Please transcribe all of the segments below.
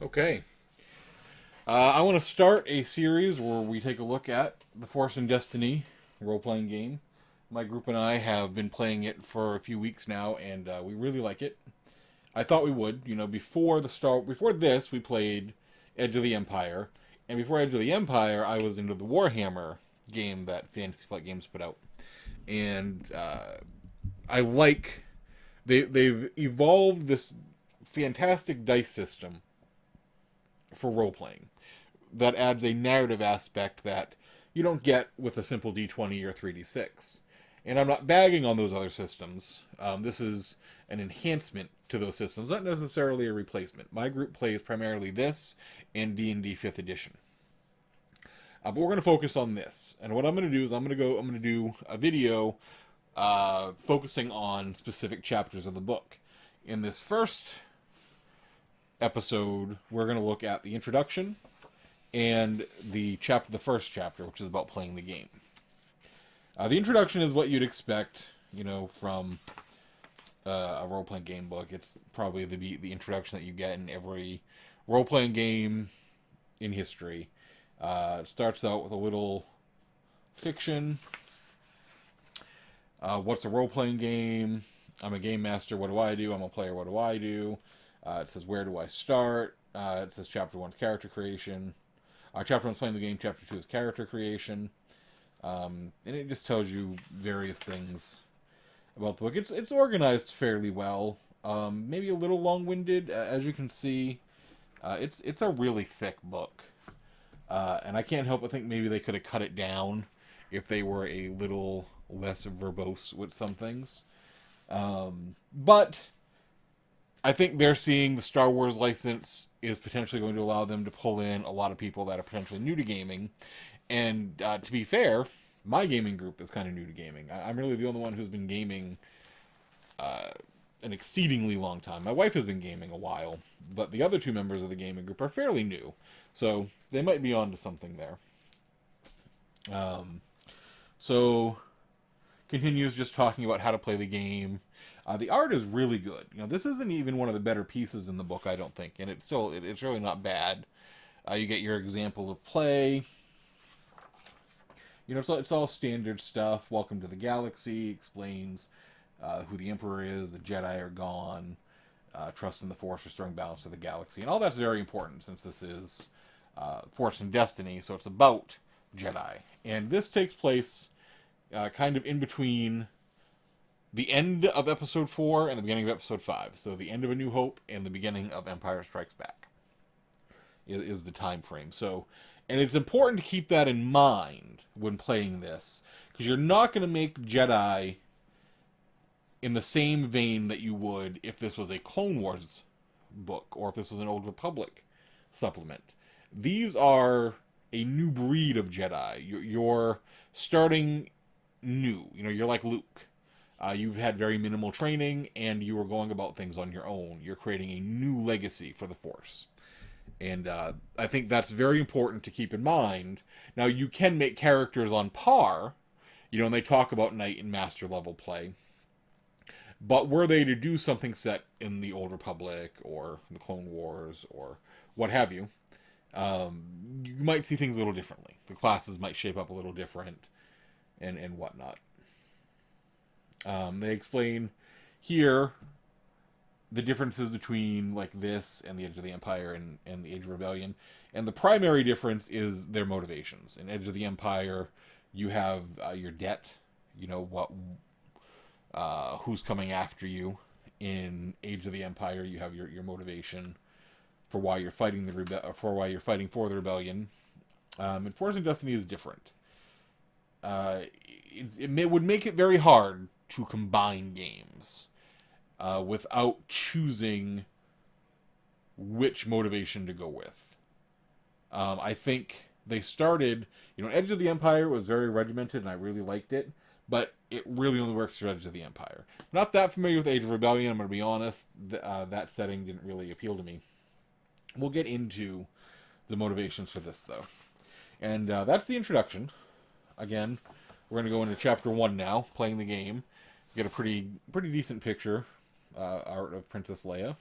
Okay. I want to start a series where we take a look at the Force and Destiny role playing game. My group and I have been playing it for a few weeks now, and we really like it. I thought we would. Before this, we played Edge of the Empire, and before Edge of the Empire, I was into the Warhammer game that Fantasy Flight Games put out, and I like they've evolved this fantastic dice system for role playing that adds a narrative aspect that you don't get with a simple D20 or 3D6. And I'm not bagging on those other systems. This is an enhancement to those systems, not necessarily a replacement. My group plays primarily this and D&D 5th edition. But we're going to focus on this. And what I'm going to do is I'm going to do a video focusing on specific chapters of the book. In this first episode, we're going to look at the introduction and the first chapter, which is about playing the game. The introduction is what you'd expect, from a role-playing game book. It's probably the introduction that you get in every role-playing game in history. It starts out with a little fiction. What's a role-playing game? I'm a game master. What do I do? I'm a player. What do I do? It says, where do I start? It says chapter 1 is character creation. Chapter 1 is playing the game. Chapter 2 is character creation. And it just tells you various things about the book. It's organized fairly well. Maybe a little long-winded, as you can see. It's a really thick book. And I can't help but think maybe they could have cut it down if they were a little less verbose with some things. But I think they're seeing the Star Wars license is potentially going to allow them to pull in a lot of people that are potentially new to gaming. And to be fair, my gaming group is kind of new to gaming. I'm really the only one who's been gaming an exceedingly long time. My wife has been gaming a while, but the other two members of the gaming group are fairly new. So they might be onto something there. So continues just talking about how to play the game. The art is really good. This isn't even one of the better pieces in the book, I don't think, and it's really not bad. You get your example of play. It's all standard stuff. Welcome to the galaxy explains who the Emperor is. The Jedi are gone. Trust in the Force, restoring balance to the galaxy, and all that's very important since this is Force and Destiny. So it's about Jedi, and this takes place kind of in between the end of Episode 4 and the beginning of Episode 5. So the end of A New Hope and the beginning of Empire Strikes Back is the time frame. So, and it's important to keep that in mind when playing this, because you're not going to make Jedi in the same vein that you would if this was a Clone Wars book or if this was an Old Republic supplement. These are a new breed of Jedi. You're starting new. You're like Luke. You've had very minimal training, and you are going about things on your own. You're creating a new legacy for the Force. And I think that's very important to keep in mind. Now, you can make characters on par, and they talk about Knight and Master level play. But were they to do something set in the Old Republic or the Clone Wars or what have you, you might see things a little differently. The classes might shape up a little different and whatnot. They explain here the differences between like this and the Edge of the Empire and the Age of Rebellion. And the primary difference is their motivations. In Edge of the Empire, you have your debt, who's coming after you. In Age of the Empire, you have your motivation for why you're fighting for the rebellion. And Force and Destiny is different. It would make it very hard to combine games without choosing which motivation to go with. I think they started, Edge of the Empire was very regimented and I really liked it, but it really only works for Edge of the Empire. I'm not that familiar with Age of Rebellion, I'm going to be honest. That setting didn't really appeal to me. We'll get into the motivations for this, though. And that's the introduction. Again, we're going to go into Chapter 1 now, playing the game. Get a pretty decent picture art of Princess Leia.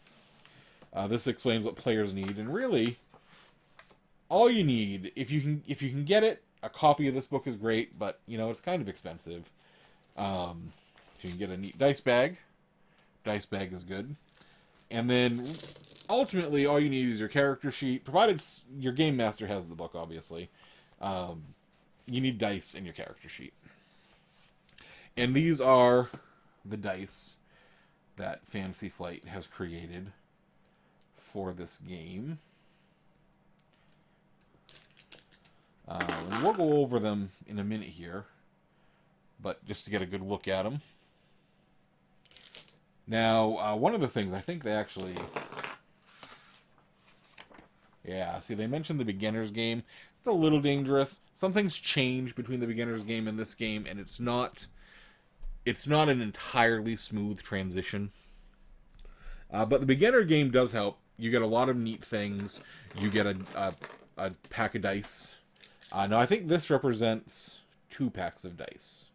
This explains what players need, and really, all you need, if you can get it, a copy of this book is great, but you know it's kind of expensive. You can get a neat dice bag. Dice bag is good, and then ultimately all you need is your character sheet, provided your game master has the book, obviously. You need dice and your character sheet. And these are the dice that Fantasy Flight has created for this game. And we'll go over them in a minute here, but just to get a good look at them. Now, one of the things I think they actually... Yeah, see, they mentioned the beginner's game. It's a little dangerous. Some things change between the beginner's game and this game, and it's not an entirely smooth transition. But the beginner game does help. You get a lot of neat things. You get a pack of dice. Now, I think this represents 2 packs of dice.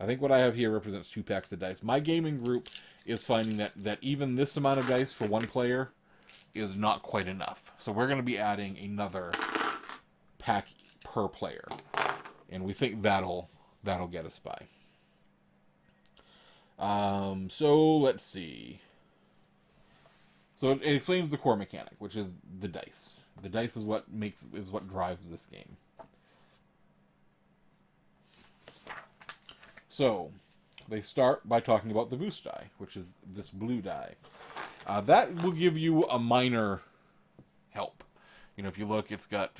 I think what I have here represents 2 packs of dice. My gaming group is finding that even this amount of dice for one player is not quite enough. So we're going to be adding another pack per player. And we think that'll get us by. So let's see. So it explains the core mechanic, which is the dice. The dice is what drives this game. So they start by talking about the boost die, which is this blue die. That will give you a minor help. You know, if you look, it's got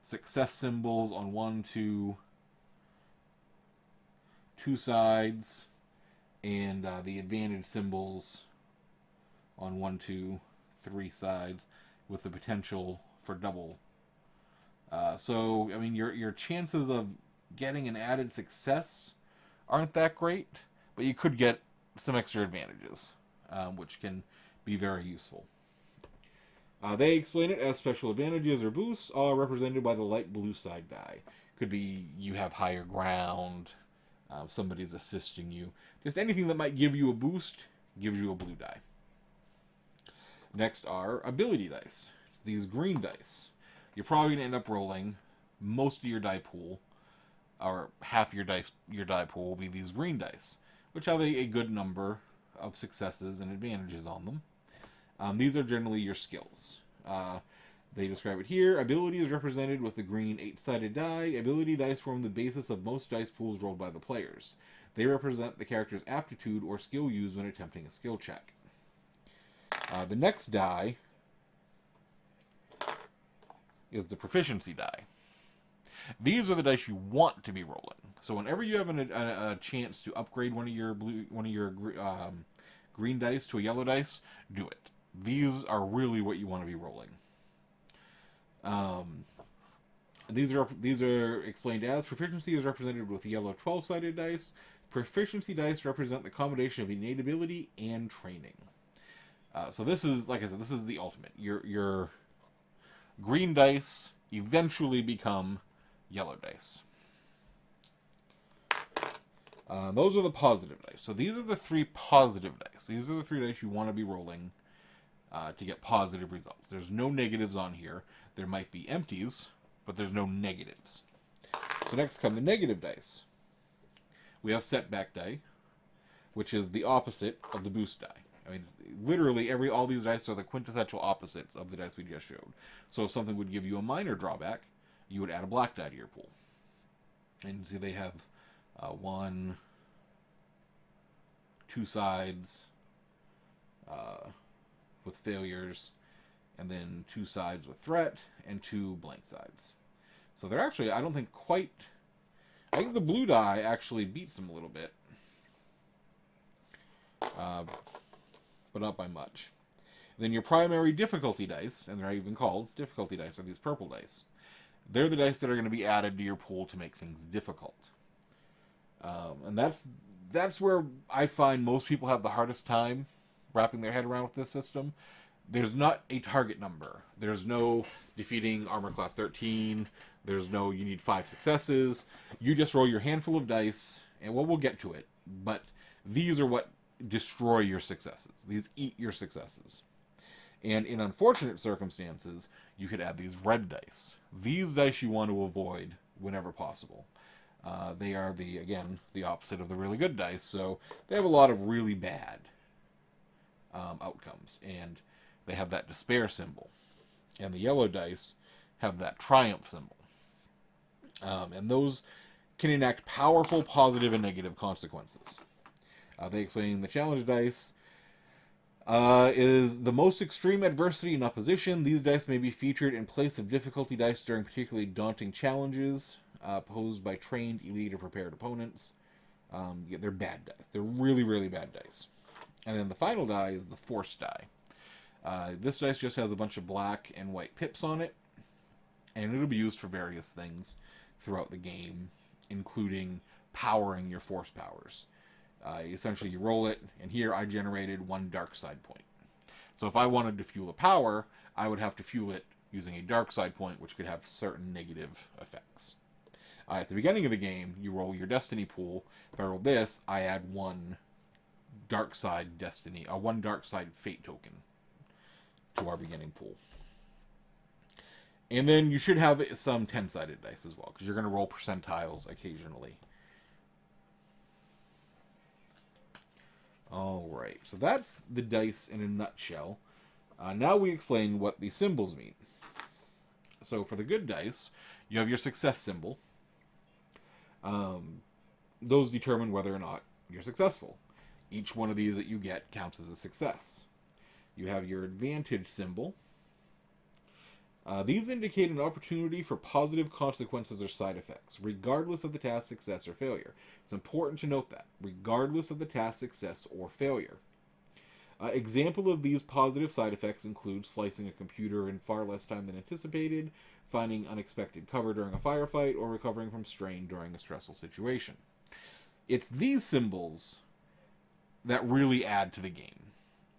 success symbols on 1, 2 sides, and the advantage symbols on 1, 2, 3 sides, with the potential for double. So, I mean, your chances of getting an added success aren't that great, but you could get some extra advantages, which can be very useful. They explain it as special advantages or boosts, all represented by the light blue side die. Could be you have higher ground, somebody's assisting you. Just anything that might give you a boost gives you a blue die. Next are ability dice. It's these green dice. You're probably going to end up rolling most of your die pool, or half your die pool will be these green dice, which have a good number of successes and advantages on them. These are generally your skills. They describe it here. Ability is represented with the green 8-sided die. Ability dice form the basis of most dice pools rolled by the players. They represent the character's aptitude or skill used when attempting a skill check. The next die is the proficiency die. These are the dice you want to be rolling. So whenever you have a chance to upgrade one of your green dice to a yellow dice, do it. These are really what you want to be rolling. These are explained as proficiency is represented with yellow 12-sided dice. Proficiency dice represent the combination of innate ability and training. So this is, like I said, this is the ultimate. Your green dice eventually become yellow dice. Those are the positive dice. So these are the 3 positive dice. These are the 3 dice you want to be rolling to get positive results. There's no negatives on here. There might be empties, but there's no negatives. So next come the negative dice. We have setback die, which is the opposite of the boost die. I mean, literally all these dice are the quintessential opposites of the dice we just showed. So if something would give you a minor drawback, you would add a black die to your pool. And you see they have 1, 2 sides with failures, and then 2 sides with threat, and 2 blank sides. So they're actually, I think the blue die actually beats them a little bit. But not by much. Then your primary difficulty dice, and they're even called difficulty dice, are these purple dice. They're the dice that are going to be added to your pool to make things difficult. And that's where I find most people have the hardest time wrapping their head around with this system. There's not a target number. There's no defeating armor class 13. There's no you need 5 successes. You just roll your handful of dice, and we'll get to it. But these are what destroy your successes. These eat your successes. And in unfortunate circumstances, you could add these red dice. These dice you want to avoid whenever possible. They are, the opposite of the really good dice, so they have a lot of really bad outcomes. And they have that despair symbol. And the yellow dice have that triumph symbol. And those can enact powerful positive and negative consequences. They explain the challenge dice is the most extreme adversity in opposition. These dice may be featured in place of difficulty dice during particularly daunting challenges posed by trained, elite, or prepared opponents. They're bad dice. They're really, really bad dice. And then the final die is the force die. This dice just has a bunch of black and white pips on it, and it'll be used for various things throughout the game, including powering your force powers. Essentially, you roll it, and here I generated one dark side point. So if I wanted to fuel a power, I would have to fuel it using a dark side point, which could have certain negative effects. At the beginning of the game, you roll your destiny pool. If I roll this, I add one dark side fate token to our beginning pool. And then you should have some 10-sided dice as well, because you're going to roll percentiles occasionally. Alright, so that's the dice in a nutshell. Now we explain what the symbols mean. So for the good dice, you have your success symbol. Those determine whether or not you're successful. Each one of these that you get counts as a success. You have your advantage symbol. These indicate an opportunity for positive consequences or side effects, regardless of the task's success or failure. It's important to note that, regardless of the task's success or failure. Example of these positive side effects include slicing a computer in far less time than anticipated, finding unexpected cover during a firefight, or recovering from strain during a stressful situation. It's these symbols that really add to the game,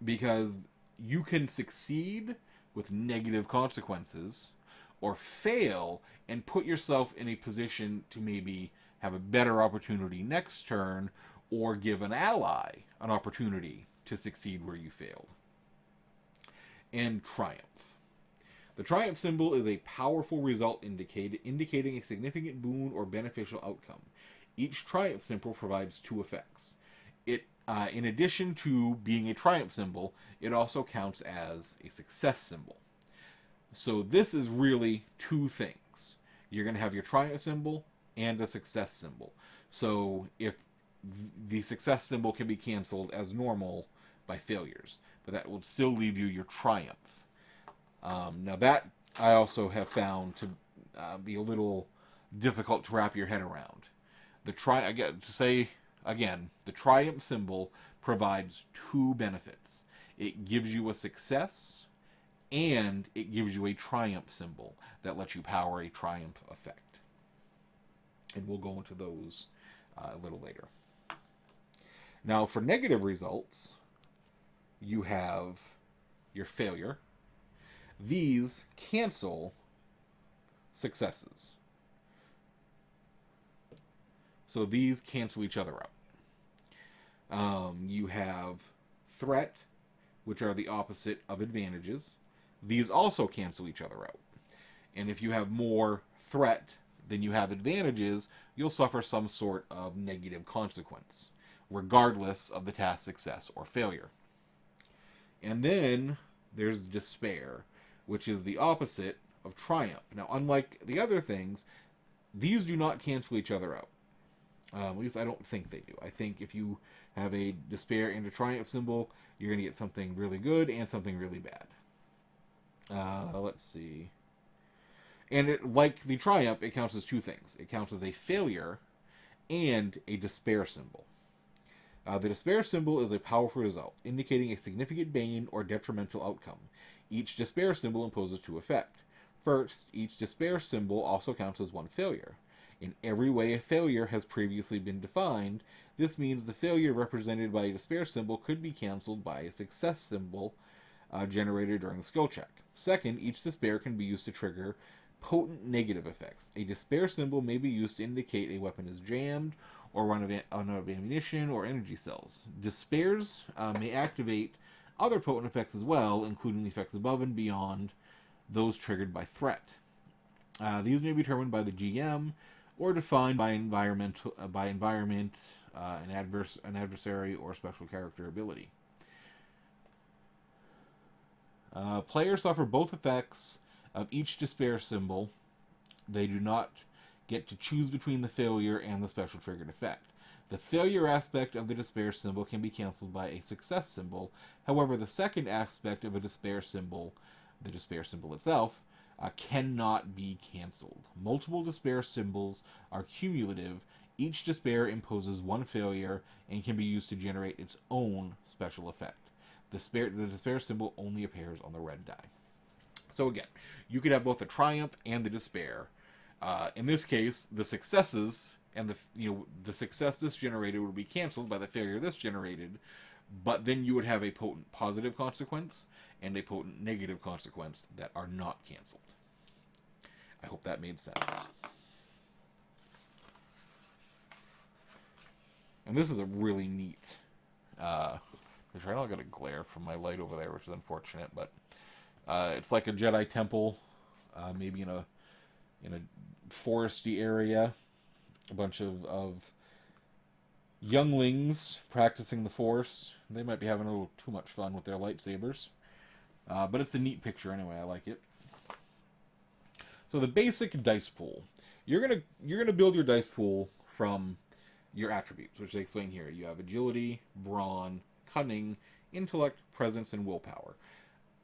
because you can succeed with negative consequences, or fail and put yourself in a position to maybe have a better opportunity next turn, or give an ally an opportunity to succeed where you failed. And triumph. The triumph symbol is a powerful result indicating a significant boon or beneficial outcome. Each triumph symbol provides two effects. In addition to being a triumph symbol, it also counts as a success symbol. So this is really two things. You're going to have your triumph symbol and a success symbol. So if the success symbol can be canceled as normal by failures, but that will still leave you your triumph. Now that I also have found to be a little difficult to wrap your head around. The triumph symbol provides two benefits. It gives you a success, and it gives you a triumph symbol that lets you power a triumph effect. And we'll go into those a little later. Now, for negative results, you have your failure. These cancel successes. So these cancel each other out. You have threat, which are the opposite of advantages. These also cancel each other out. And if you have more threat than you have advantages, you'll suffer some sort of negative consequence, regardless of the task success or failure. And then there's despair, which is the opposite of triumph. Now, unlike the other things, these do not cancel each other out. At least I don't think they do. I think if you have a despair and a triumph symbol, you're going to get something really good and something really bad. Let's see. And like the triumph, it counts as two things. It counts as a failure and a despair symbol. The despair symbol is a powerful result, indicating a significant bane or detrimental outcome. Each despair symbol imposes two effects. First, each despair symbol also counts as one failure. In every way a failure has previously been defined, this means the failure represented by a despair symbol could be cancelled by a success symbol generated during the skill check. Second, each despair can be used to trigger potent negative effects. A despair symbol may be used to indicate a weapon is jammed, or run out of ammunition or energy cells. Despairs may activate other potent effects as well, including the effects above and beyond those triggered by threat. These may be determined by the GM or defined by environment, an adversary, or special character ability. Players suffer both effects of each despair symbol. They do not get to choose between the failure and the special triggered effect. The failure aspect of the despair symbol can be cancelled by a success symbol. However, the second aspect of a despair symbol, the despair symbol itself, cannot be cancelled. Multiple despair symbols are cumulative. Each despair imposes one failure and can be used to generate its own special effect. The despair symbol only appears on the red die. So again, you could have both the triumph and the despair. In this case, the successes and the success this generated would be canceled by the failure this generated, but then you would have a potent positive consequence and a potent negative consequence that are not canceled. I hope that made sense. And this is a really neat. I'm trying not to get a glare from my light over there, which is unfortunate, but it's like a Jedi temple, maybe in a foresty area. A bunch of younglings practicing the Force. They might be having a little too much fun with their lightsabers, but it's a neat picture anyway. I like it. So the basic dice pool. You're gonna build your dice pool from your attributes, which they explain here. You have agility, brawn, cunning, intellect, presence, and willpower.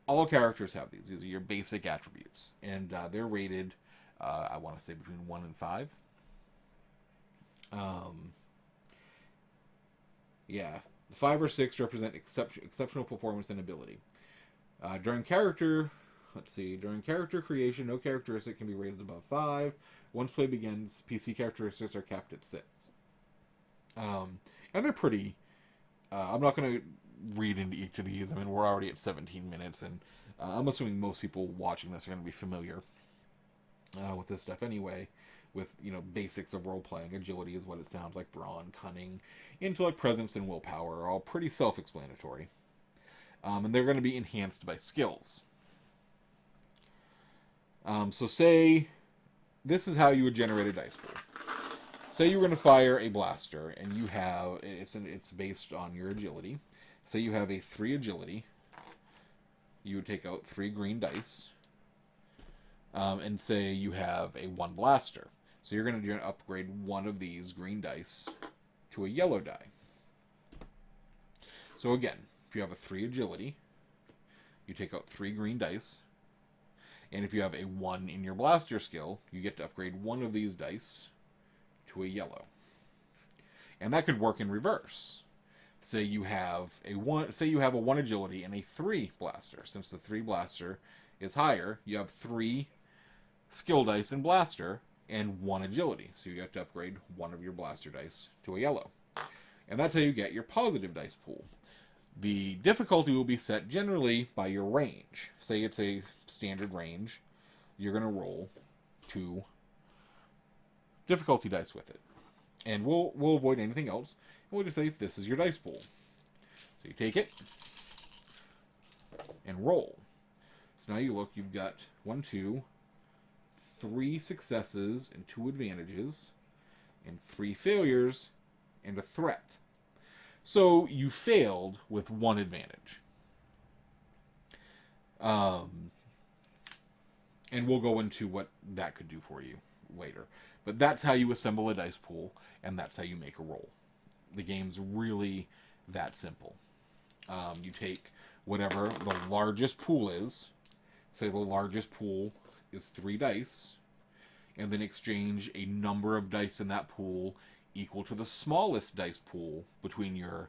All characters have these. These are your basic attributes, and they're rated, I want to say, between 1 and 5. Yeah, 5 or 6 represent exceptional performance and ability. During character creation, no characteristic can be raised above 5. Once play begins, PC characteristics are capped at 6. And they're pretty. I'm not going to read into each of these. I mean, we're already at 17 minutes, and I'm assuming most people watching this are going to be familiar with this stuff anyway. With, basics of role-playing. Agility is what it sounds like. Brawn, cunning, intellect, presence, and willpower are all pretty self-explanatory. And they're going to be enhanced by skills. So say, this is how you would generate a dice pool. Say you're going to fire a blaster, and you have, it's based on your agility. Say you have a 3 agility. You would take out 3 green dice. And say you have a 1 blaster. So you're going to upgrade one of these green dice to a yellow die. So again, if you have a 3 agility, you take out 3 green dice. And if you have a 1 in your blaster skill, you get to upgrade one of these dice to a yellow. And that could work in reverse. Say you have a 1 agility and a 3 blaster. Since the 3 blaster is higher, you have 3 skill dice in blaster and 1 agility. So you get to upgrade one of your blaster dice to a yellow. And that's how you get your positive dice pool. The difficulty will be set generally by your range. Say it's a standard range. You're going to roll 2 difficulty dice with it. And we'll avoid anything else. And we'll just say this is your dice pool. So you take it and roll. So now you look, you've got 1, 2, 3 successes and 2 advantages, and 3 failures and a threat. So you failed with 1 advantage. And we'll go into what that could do for you later. But that's how you assemble a dice pool, and that's how you make a roll. The game's really that simple. You take whatever the largest pool is. Say the largest pool is 3 dice, and then exchange a number of dice in that pool equal to the smallest dice pool between your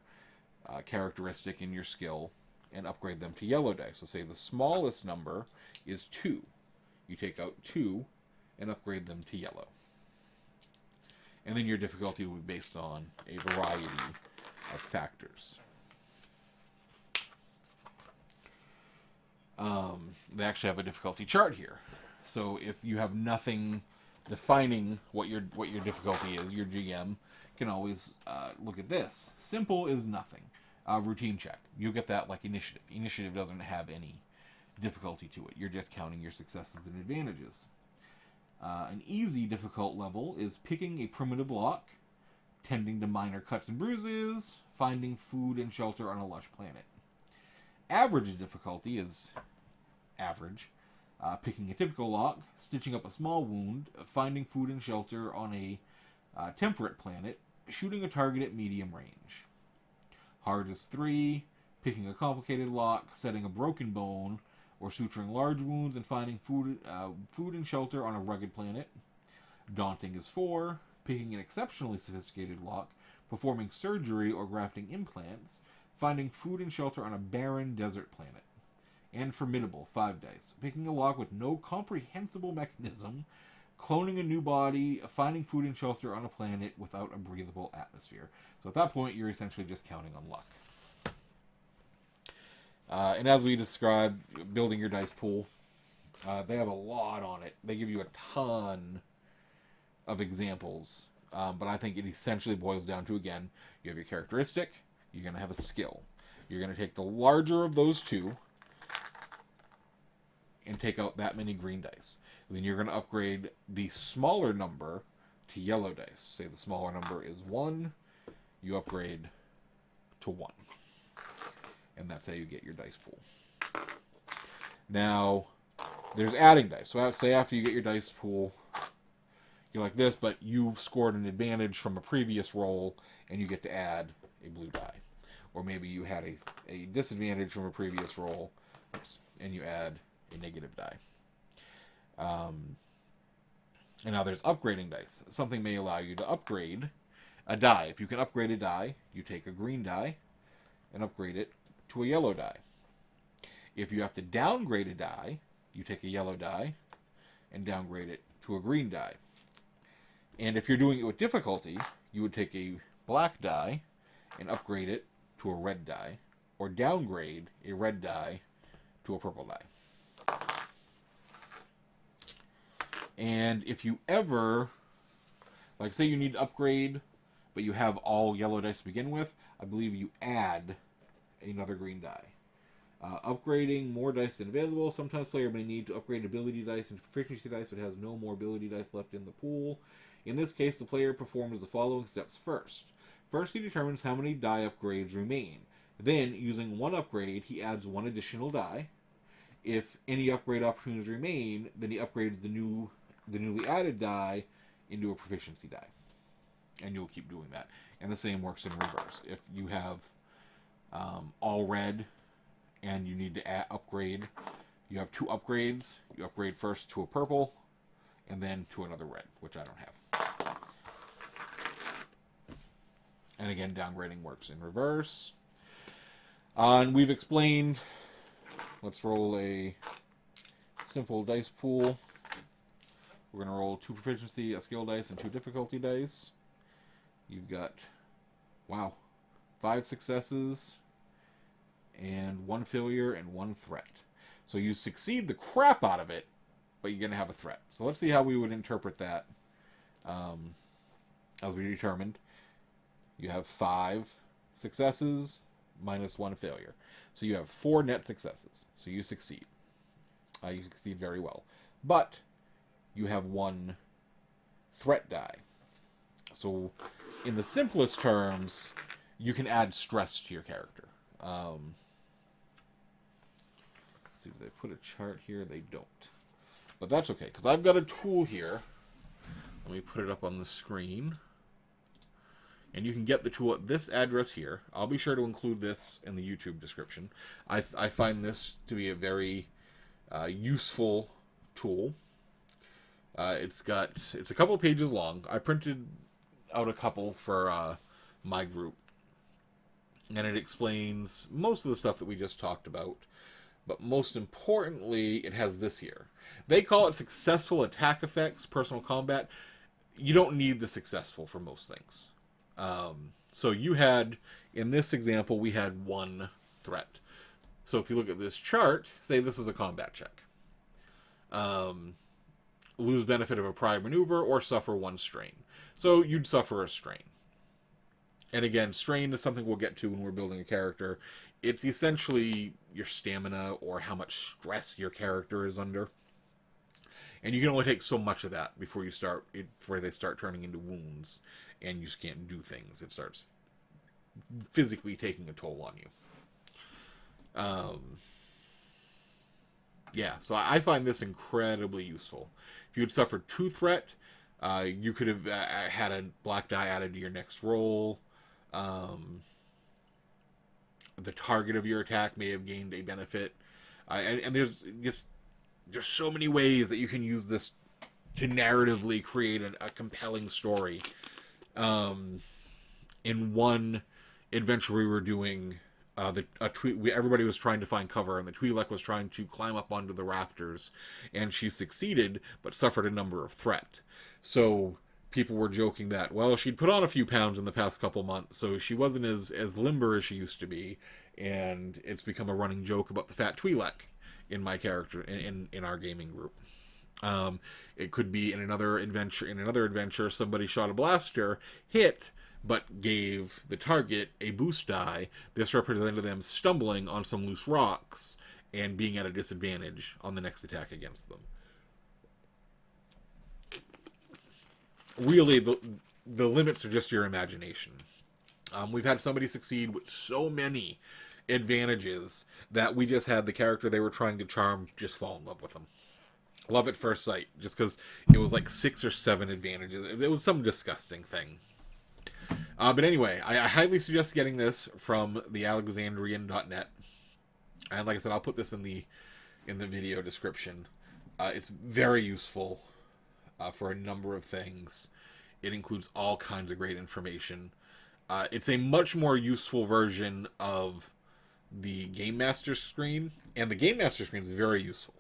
characteristic and your skill, and upgrade them to yellow dice. So say the smallest number is 2. You take out 2 and upgrade them to yellow. And then your difficulty will be based on a variety of factors. They actually have a difficulty chart here. So if you have nothing defining what your difficulty is, your GM can always look at this. Simple is nothing. routine check. You'll get that like initiative. Initiative doesn't have any difficulty to it. You're just counting your successes and advantages. An easy difficult level is picking a primitive lock, tending to minor cuts and bruises, finding food and shelter on a lush planet. Average difficulty is average, picking a typical lock, stitching up a small wound, finding food and shelter on a temperate planet, shooting a target at medium range. Hard is 3, picking a complicated lock, setting a broken bone, or suturing large wounds and finding food and shelter on a rugged planet. Daunting is 4, picking an exceptionally sophisticated lock, performing surgery or grafting implants, finding food and shelter on a barren desert planet. And formidable, 5 dice, picking a lock with no comprehensible mechanism, cloning a new body, finding food and shelter on a planet without a breathable atmosphere. So at that point, you're essentially just counting on luck. And as we described, building your dice pool, they have a lot on it. They give you a ton of examples. But I think it essentially boils down to, again, you have your characteristic, you're going to have a skill. You're going to take the larger of those two and take out that many green dice. Then you're going to upgrade the smaller number to yellow dice. Say the smaller number is 1, you upgrade to 1. And that's how you get your dice pool. Now, there's adding dice. So say after you get your dice pool, you're like this, but you've scored an advantage from a previous roll, and you get to add a blue die. Or maybe you had a disadvantage from a previous roll, and you add a negative die. And now there's upgrading dice. Something may allow you to upgrade a die. If you can upgrade a die, you take a green die and upgrade it to a yellow die. If you have to downgrade a die, you take a yellow die and downgrade it to a green die. And if you're doing it with difficulty, you would take a black die and upgrade it to a red die, or downgrade a red die to a purple die. And if you ever, like say you need to upgrade, but you have all yellow dice to begin with, I believe you add another green die. Upgrading more dice than available. Sometimes player may need to upgrade ability dice and proficiency dice, but has no more ability dice left in the pool. In this case, the player performs the following steps first. First, he determines how many die upgrades remain. Then, using one upgrade, he adds one additional die. If any upgrade opportunities remain, then he upgrades the newly added die into a proficiency die. And you'll keep doing that. And the same works in reverse. If you have all red and you need to upgrade, you have 2 upgrades. You upgrade first to a purple and then to another red, which I don't have. And again, downgrading works in reverse. And we've explained, let's roll a simple dice pool. We're going to roll 2 proficiency, a skill dice, and 2 difficulty dice. You've got, 5 successes, and 1 failure, and 1 threat. So you succeed the crap out of it, but you're going to have a threat. So let's see how we would interpret that. As we determined, you have 5 successes minus 1 failure. So you have 4 net successes. So you succeed. You succeed very well. But you have 1 threat die. So in the simplest terms, you can add stress to your character. Let's see, if they put a chart here? They don't. But that's okay, because I've got a tool here. Let me put it up on the screen. And you can get the tool at this address here. I'll be sure to include this in the YouTube description. I find this to be a very useful tool. It's a couple pages long. I printed out a couple for my group. And it explains most of the stuff that we just talked about. But most importantly, it has this here. They call it successful attack effects, personal combat. You don't need the successful for most things. So you had, in this example, we had 1 threat. So if you look at this chart, say this is a combat check. Lose benefit of a prior maneuver or suffer 1 strain. So you'd suffer a strain. And again, strain is something we'll get to when we're building a character. It's essentially your stamina or how much stress your character is under. And you can only take so much of that before they start turning into wounds, and you just can't do things. It starts physically taking a toll on you. Yeah, so I find this incredibly useful. If you had suffered 2 threat, you could have had a black die added to your next roll. The target of your attack may have gained a benefit. And there's so many ways that you can use this to narratively create a compelling story. In one adventure we were doing, everybody was trying to find cover, and the Twi'lek was trying to climb up onto the rafters, and she succeeded, but suffered a number of threat. So people were joking that, well, she'd put on a few pounds in the past couple months, so she wasn't as limber as she used to be, and it's become a running joke about the fat Twi'lek in my character in our gaming group. It could be in another adventure, somebody shot a blaster, hit, but gave the target a boost die. This represented them stumbling on some loose rocks and being at a disadvantage on the next attack against them. Really, the limits are just your imagination. We've had somebody succeed with so many advantages that we just had the character they were trying to charm just fall in love with them. Love at first sight, just because it was like 6 or 7 advantages. It was some disgusting thing. But anyway, I highly suggest getting this from the Alexandrian.net. And like I said, I'll put this in the video description. It's very useful for a number of things. It includes all kinds of great information. It's a much more useful version of the Game Master screen, and the Game Master screen is very useful.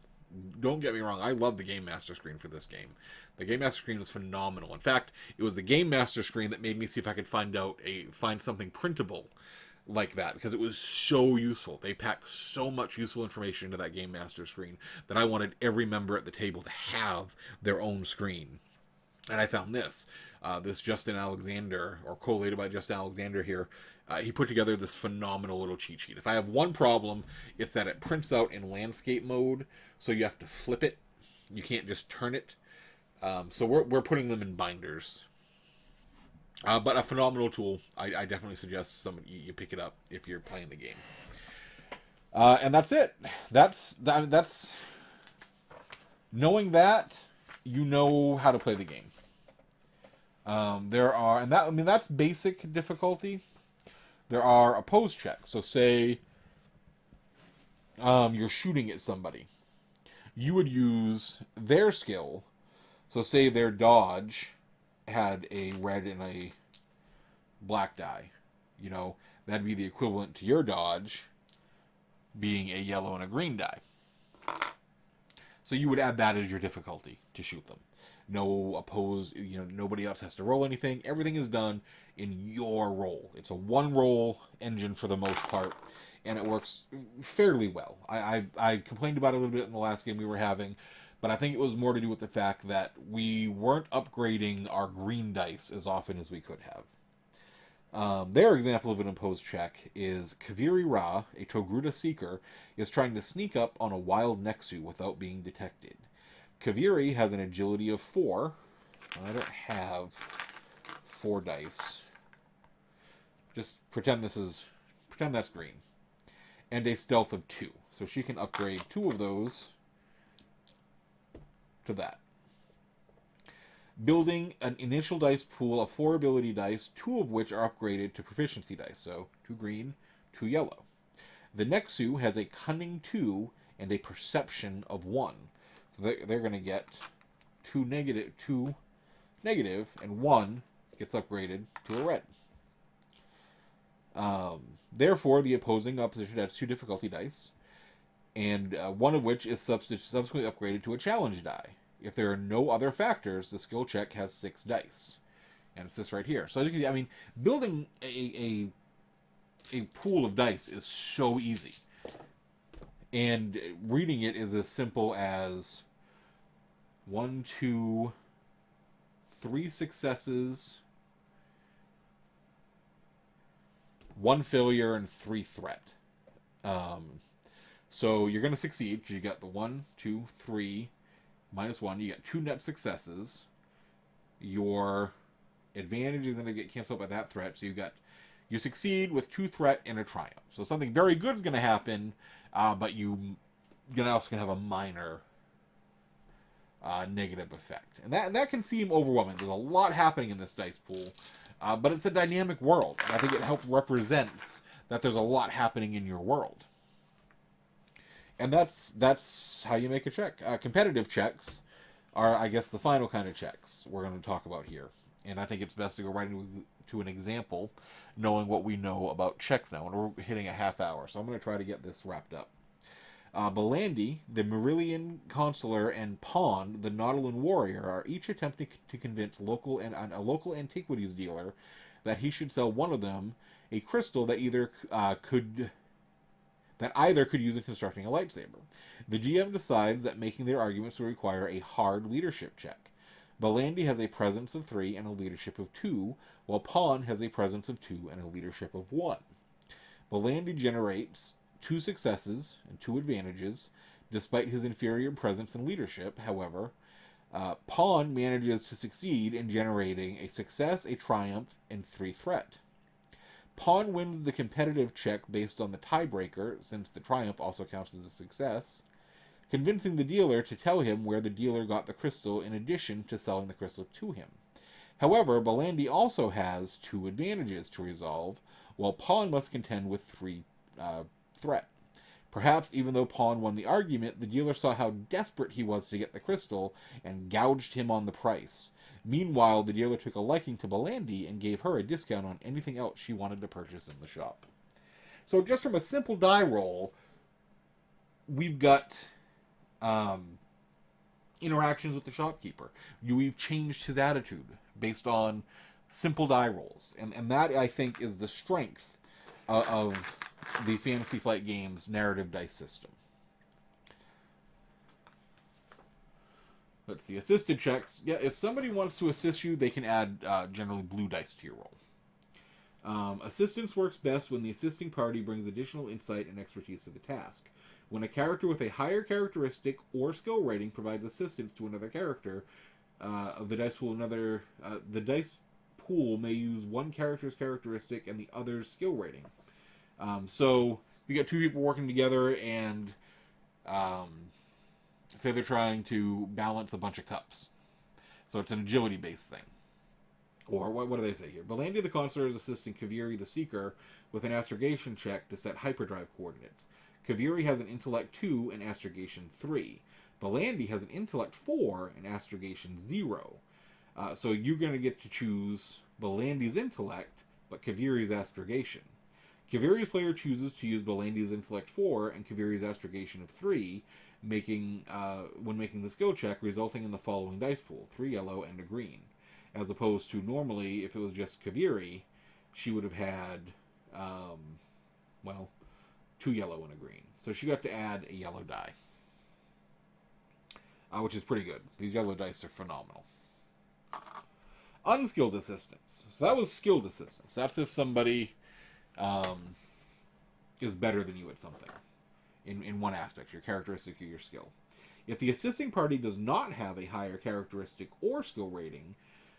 Don't get me wrong, I love the Game Master screen for this game. The Game Master screen is phenomenal. In fact, it was the Game Master screen that made me see if I could find something printable like that, because it was so useful. They packed so much useful information into that Game Master screen that I wanted every member at the table to have their own screen. And I found this Justin Alexander, or collated by Justin Alexander here. He put together this phenomenal little cheat sheet. If I have one problem, it's that it prints out in landscape mode, so you have to flip it. You can't just turn it. So we're putting them in binders. But a phenomenal tool. I definitely suggest you pick it up if you're playing the game. And that's it. That's knowing that, you know how to play the game. That's basic difficulty. There are oppose checks. So say you're shooting at somebody. You would use their skill. So say their dodge had a red and a black die. You know, that'd be the equivalent to your dodge being a yellow and a green die. So you would add that as your difficulty to shoot them. No oppose, nobody else has to roll anything. Everything is done in your roll. It's a one-roll engine for the most part, and it works fairly well. I complained about it a little bit in the last game we were having, but I think it was more to do with the fact that we weren't upgrading our green dice as often as we could have. Their example of an opposed check is Kaviri Ra, a Togruta Seeker, is trying to sneak up on a wild Nexu without being detected. Kaviri has an agility of 4. I don't have 4 dice. Just pretend that's green. And a stealth of 2. So she can upgrade 2 of those to that. Building an initial dice pool of 4 ability dice, 2 of which are upgraded to proficiency dice. So 2 green, 2 yellow. The Nexu has a cunning 2 and a perception of 1. So they're going to get 2 negative, and 1 gets upgraded to a red. Therefore, the opposing opposition has 2 difficulty dice, and one of which is subsequently upgraded to a challenge die. If there are no other factors, the skill check has 6 dice. And it's this right here. So as you can see, building a pool of dice is so easy. And reading it is as simple as 1, 2, 3 successes 1 failure, and 3 threat. So you're going to succeed because you got the 1, 2, 3, -1. You got 2 net successes. Your advantage is going to get canceled by that threat. So you succeed with 2 threat and a triumph. So something very good is going to happen, but you're also going to have a minor negative effect. And that can seem overwhelming. There's a lot happening in this dice pool, but it's a dynamic world. And I think it helps represents that there's a lot happening in your world. And that's how you make a check. Competitive checks are, I guess, the final kind of checks we're going to talk about here. And I think it's best to go right into an example, knowing what we know about checks now. And we're hitting a half hour, so I'm going to try to get this wrapped up. Belandi, the Marillion Consular, and Pond, the Nautolan Warrior, are each attempting to convince a local antiquities dealer that he should sell one of them a crystal that either could use in constructing a lightsaber. The GM decides that making their arguments will require a hard leadership check. Belandi has a presence of 3 and a leadership of 2, while Pond has a presence of 2 and a leadership of 1. Belandi generates 2 successes and 2 advantages, despite his inferior presence and leadership. However, Pond manages to succeed in generating a success, a triumph, and 3 threat. Pond wins the competitive check based on the tiebreaker, since the triumph also counts as a success, convincing the dealer to tell him where the dealer got the crystal in addition to selling the crystal to him. However, Belandi also has 2 advantages to resolve, while Pond must contend with 3 threat. Perhaps even though Pond won the argument, the dealer saw how desperate he was to get the crystal and gouged him on the price. Meanwhile, the dealer took a liking to Belandi and gave her a discount on anything else she wanted to purchase in the shop. So just from a simple die roll, we've got interactions with the shopkeeper. We've changed his attitude based on simple die rolls. And that, I think, is the strength of the Fantasy Flight Games narrative dice system. Let's see, assisted checks. Yeah, if somebody wants to assist you, they can add generally blue dice to your roll. Assistance works best when the assisting party brings additional insight and expertise to the task. When a character with a higher characteristic or skill rating provides assistance to another character of the dice pool, the dice pool may use one character's characteristic and the other's skill rating. So you got 2 people working together, and say they're trying to balance a bunch of cups. So it's an agility-based thing. Or what do they say here? Belandi the Consular is assisting Kaviri the Seeker with an astrogation check to set hyperdrive coordinates. Kaviri has an intellect 2 and astrogation 3. Belandi has an intellect 4 and astrogation 0. So you're going to get to choose Belandi's intellect, but Kaviri's astrogation. Kaviri's player chooses to use Belandi's intellect 4 and Kaviri's astrogation of 3, when making the skill check, resulting in the following dice pool: 3 yellow and a green. As opposed to normally, if it was just Kaviri, she would have had, 2 yellow and a green. So she got to add a yellow die, which is pretty good. These yellow dice are phenomenal. Unskilled assistance. So that was skilled assistance. That's if somebody is better than you at something in one aspect, your characteristic or your skill. If the assisting party does not have a higher characteristic or skill rating,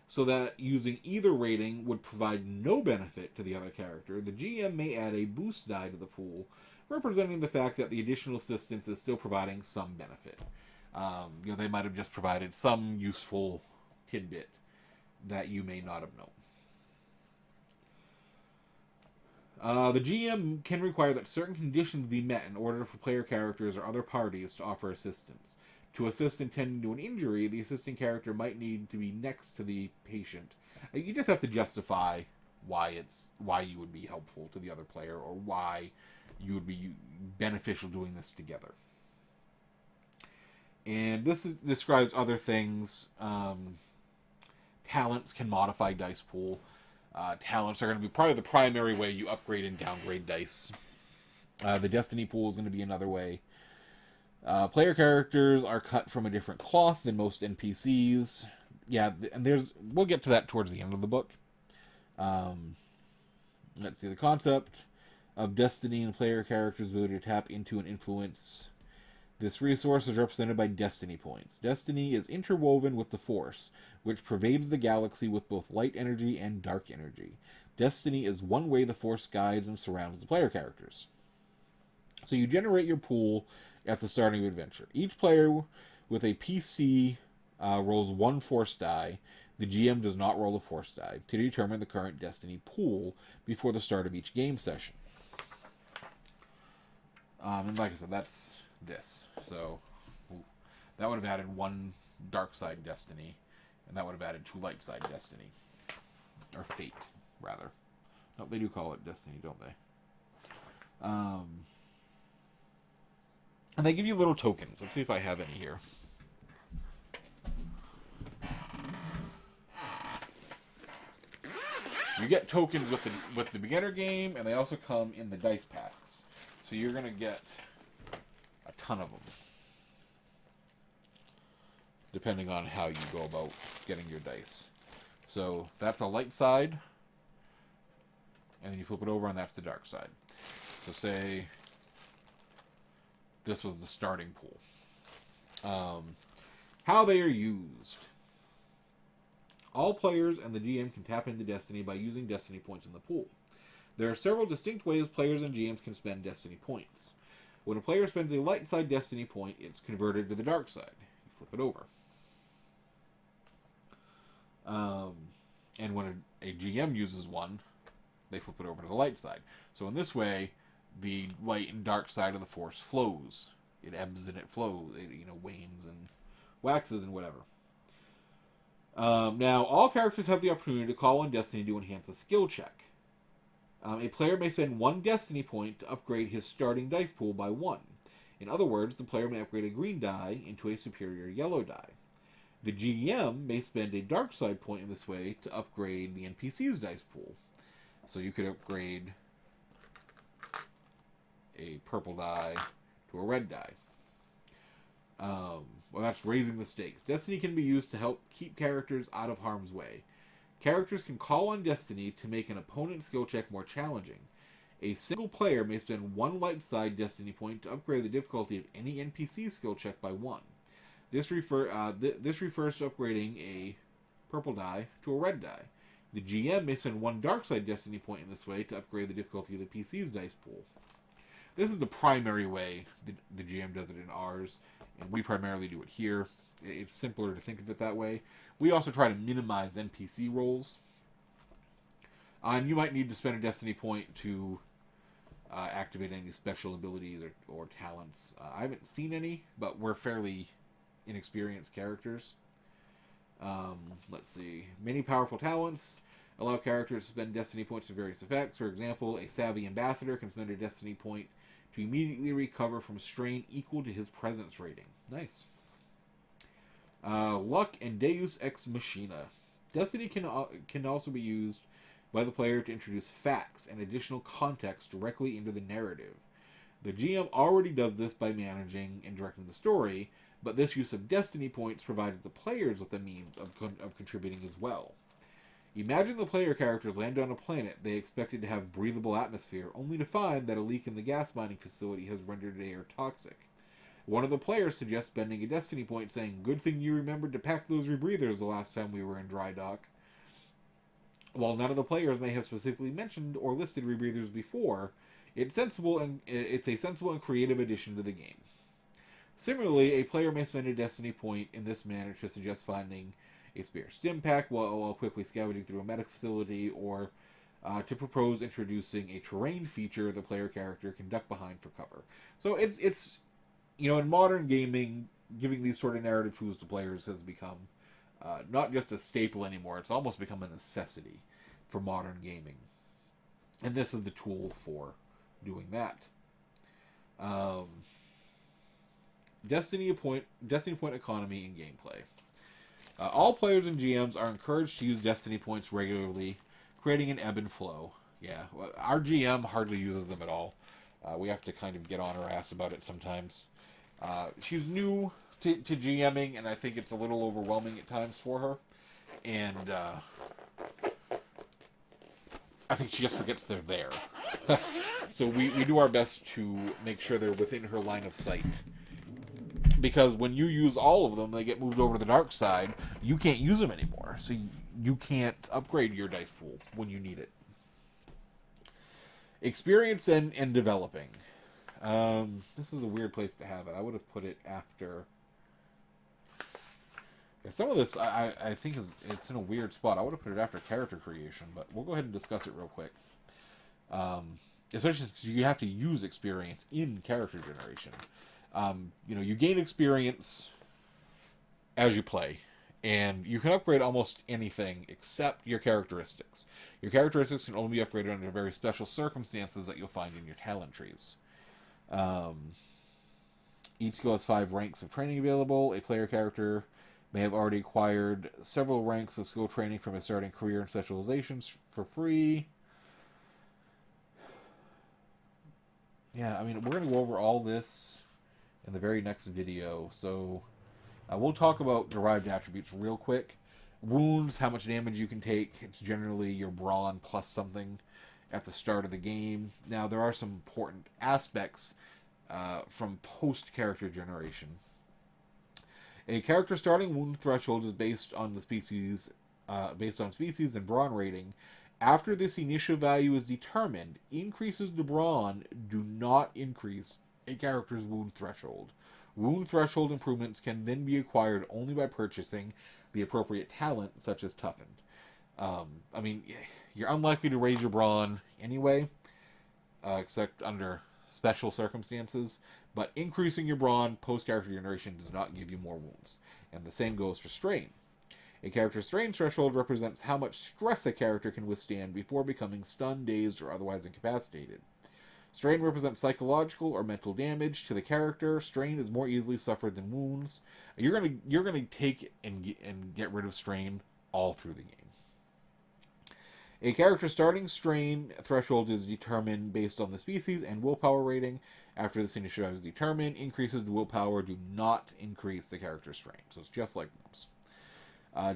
so that using either rating would provide no benefit to the other character, the GM may add a boost die to the pool, representing the fact that the additional assistance is still providing some benefit. They might have just provided some useful tidbit that you may not have known. The GM can require that certain conditions be met in order for player characters or other parties to offer assistance. To assist in tending to an injury, the assisting character might need to be next to the patient. You just have to justify why you would be helpful to the other player, or why you would be beneficial doing this together. And this describes other things. Talents can modify dice pool. Talents are going to be probably the primary way you upgrade and downgrade dice. The Destiny pool is going to be another way. Player characters are cut from a different cloth than most NPCs. Yeah, and we'll get to that towards the end of the book. Let's see. The concept of destiny and player characters' ability to tap into and influence this resource is represented by destiny points. Destiny is interwoven with the Force, which pervades the galaxy with both light energy and dark energy. Destiny is one way the Force guides and surrounds the player characters. So you generate your pool at the starting of adventure. Each player with a PC rolls one Force die. The GM does not roll a Force die to determine the current Destiny pool before the start of each game session. And like I said, that's this. So that would have added one dark side Destiny, and that would have added two light side Destiny. Or Fate, rather. No, they do call it Destiny, don't they? And they give you little tokens. Let's see if I have any here. You get tokens with the beginner game, and they also come in the dice packs. So you're going to get a ton of them, depending on how you go about getting your dice. So that's a light side, and then you flip it over, and that's the dark side. So say this was the starting pool. How they are used. All players and the GM can tap into Destiny by using Destiny points in the pool. There are several distinct ways players and GMs can spend Destiny points. When a player spends a light side Destiny point, it's converted to the dark side. You flip it over. And when a GM uses one, they flip it over to the light side. So in this way, the light and dark side of the Force flows. It ebbs and it flows. It wanes and waxes and whatever. Now, all characters have the opportunity to call on Destiny to enhance a skill check. A player may spend one Destiny point to upgrade his starting dice pool by one. In other words, the player may upgrade a green die into a superior yellow die. The GM may spend a dark side point in this way to upgrade the NPC's dice pool. So you could upgrade a purple die to a red die. Well, that's raising the stakes. Destiny can be used to help keep characters out of harm's way. Characters can call on Destiny to make an opponent's skill check more challenging. A single player may spend one light side Destiny point to upgrade the difficulty of any NPC skill check by one. This refers to upgrading a purple die to a red die. The GM may spend one dark side Destiny point in this way to upgrade the difficulty of the PC's dice pool. This is the primary way the GM does it in ours, and we primarily do it here. It's simpler to think of it that way. We also try to minimize NPC rolls. And you might need to spend a Destiny point to activate any special abilities or talents. I haven't seen any, but we're fairly inexperienced characters. Let's see. Many powerful talents allow characters to spend Destiny points for various effects. For example, a savvy ambassador can spend a Destiny point to immediately recover from strain equal to his presence rating. Nice. Luck and Deus Ex Machina. Destiny can also be used by the player to introduce facts and additional context directly into the narrative. The GM already does this by managing and directing the story, but this use of Destiny points provides the players with a means of contributing as well. Imagine the player characters land on a planet they expected to have breathable atmosphere, only to find that a leak in the gas mining facility has rendered the air toxic. One of the players suggests spending a Destiny point saying, "Good thing you remembered to pack those rebreathers the last time we were in dry dock." While none of the players may have specifically mentioned or listed rebreathers before, it's a sensible and creative addition to the game. Similarly, a player may spend a Destiny point in this manner to suggest finding a spare stim pack while quickly scavenging through a medical facility, or to propose introducing a terrain feature the player character can duck behind for cover. So it's in modern gaming, giving these sort of narrative tools to players has become not just a staple anymore. It's almost become a necessity for modern gaming. And this is the tool for doing that. Destiny point economy and gameplay. All players and GMs are encouraged to use Destiny points regularly, creating an ebb and flow. Yeah, our GM hardly uses them at all. We have to kind of get on her ass about it sometimes. She's new to GMing, and I think it's a little overwhelming at times for her. And I think she just forgets they're there. So we do our best to make sure they're within her line of sight. Because when you use all of them, they get moved over to the dark side. You can't use them anymore. So you can't upgrade your dice pool when you need it. Experience and developing. This is a weird place to have it. I would have put it after. Yeah, some of this I think it's in a weird spot. I would have put it after character creation, but we'll go ahead and discuss it real quick. Especially because you have to use experience in character generation. You gain experience as you play, and you can upgrade almost anything except your characteristics. Your characteristics can only be upgraded under very special circumstances that you'll find in your talent trees. Each skill has 5 ranks of training available. A player character may have already acquired several ranks of skill training from his starting career and specializations for free. Yeah, I mean, we're going to go over all this in the very next video, so we'll talk about derived attributes real quick. Wounds, how much damage you can take. It's generally your brawn plus something at the start of the game. Now, there are some important aspects from post-character generation. A character starting wound threshold is based on species and brawn rating. After this initial value is determined, increases to brawn do not increase a character's wound threshold. Wound threshold improvements can then be acquired only by purchasing the appropriate talent, such as toughened. I mean, you're unlikely to raise your brawn anyway, except under special circumstances, but increasing your brawn post-character generation does not give you more wounds. And the same goes for strain. A character's strain threshold represents how much stress a character can withstand before becoming stunned, dazed, or otherwise incapacitated. Strain represents psychological or mental damage to the character. Strain is more easily suffered than wounds. You're gonna take and get rid of strain all through the game. A character's starting strain threshold is determined based on the species and willpower rating. After this initial value is determined, increases to willpower do not increase the character's strain. So it's just like most.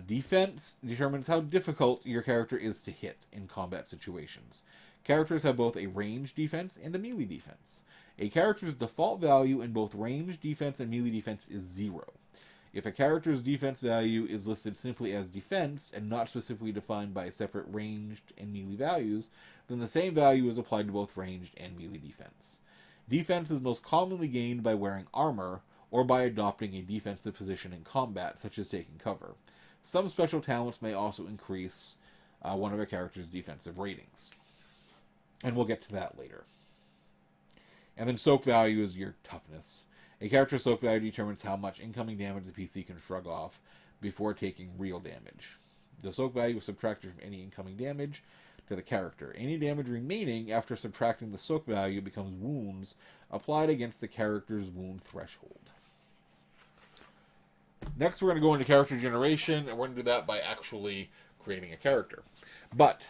Defense determines how difficult your character is to hit in combat situations. Characters have both a ranged defense and a melee defense. A character's default value in both ranged defense and melee defense is 0. If a character's defense value is listed simply as defense and not specifically defined by separate ranged and melee values, then the same value is applied to both ranged and melee defense. Defense is most commonly gained by wearing armor or by adopting a defensive position in combat, such as taking cover. Some special talents may also increase one of a character's defensive ratings. And we'll get to that later. And then soak value is your toughness. A character's soak value determines how much incoming damage the PC can shrug off before taking real damage. The soak value is subtracted from any incoming damage to the character. Any damage remaining after subtracting the soak value becomes wounds applied against the character's wound threshold. Next, we're going to go into character generation, and we're going to do that by actually creating a character. But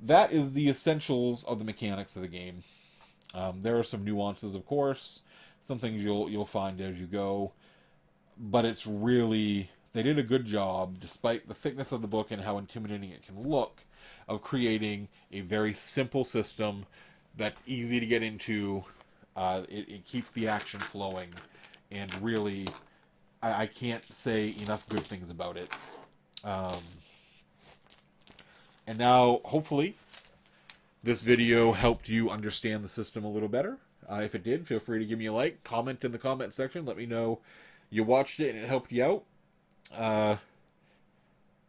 that is the essentials of the mechanics of the game. There are some nuances, of course, some things you'll find as you go, but it's really, they did a good job, despite the thickness of the book and how intimidating it can look, of creating a very simple system that's easy to get into. It keeps the action flowing, and really, I can't say enough good things about it. And now, hopefully, this video helped you understand the system a little better. If it did, feel free to give me a like, comment in the comment section, let me know you watched it and it helped you out.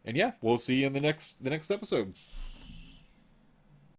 And yeah, we'll see you in the next episode.